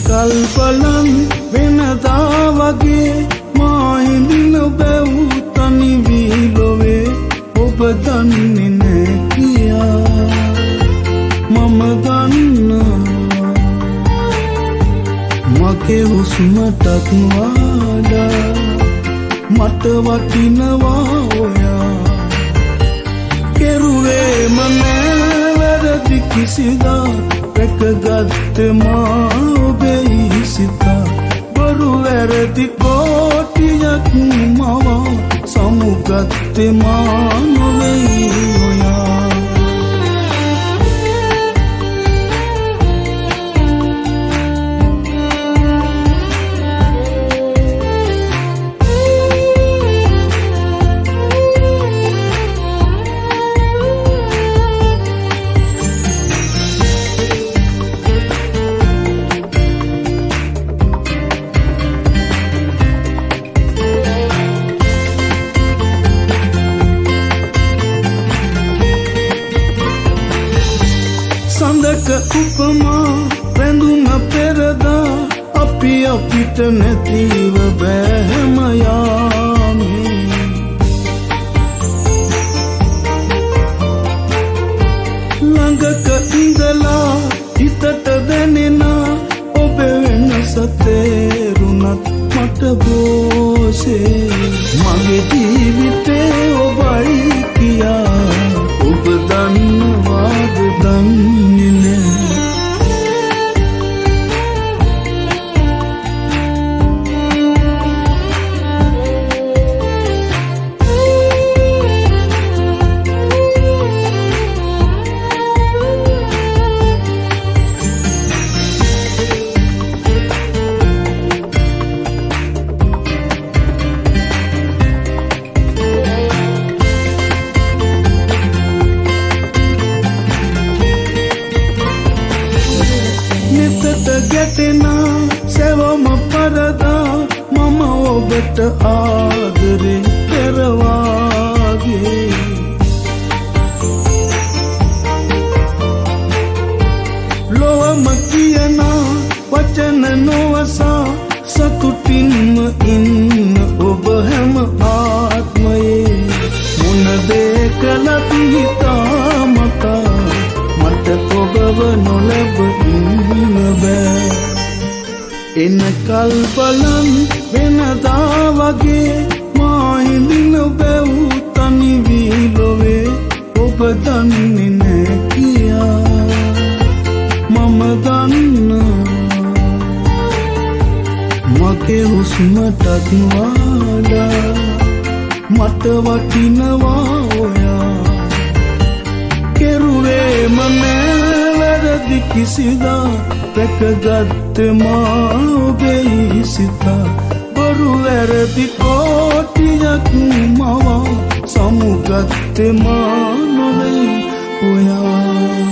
කල්පලන් වෙනදා වගේ මා හිඳින බැව් තනි වී ලොවේ ඔබ දන්නේ නෑ කියා මම දන්නවා මගේ හුස්මටත් වඩා මට වටිනවා ඔයා කෙරුවේම නෑ වැරදි කිසිදා රැකගත්තේ මා ඔබේ සිතා බොරු වැරදි කෝටියක් මවා සමුගත්තේ මා නොවෙයි ඔයා සඳක උපමා රැඳුන පෙරදා අපි අපිට නැතිව බෑම යාමේ ළඟක ඉඳලා හිතට දැනෙන ඔබ වෙනස තේරුණත් මට බෝසේ මගේ ජීවිතේ ඔබයි කියා ඔබ දන්නවාද දන්නේ නෑ නිතට ගැටෙන සෙවම පරදා මම ඔබට ආදරේ පෙරවාගේ ලොවම කියන වචන නොවසා සතුටින්ම ඉන්න ඔබ හැම ආත්මයේ මොන දේ කළත් හිතාමතා මට ඔබව නොලැබ ඉන්න බෑ එන කල්පලන් වෙනදා වගේ මා හිඳින බැව් තනි වී ලොවේ ඔබ දන්නේ නෑ කියා මම දන්නවා මගේ හුස්මටත් වඩා මට වටිනවා ඔයා කෙරුවේම නෑ වැරදි කිසිදා රැකගත්තේ මා ඔබේ සිතා බොරු වැරදි කෝටියක් මවා සමුගත්තේ මා නොවෙයි ඔයා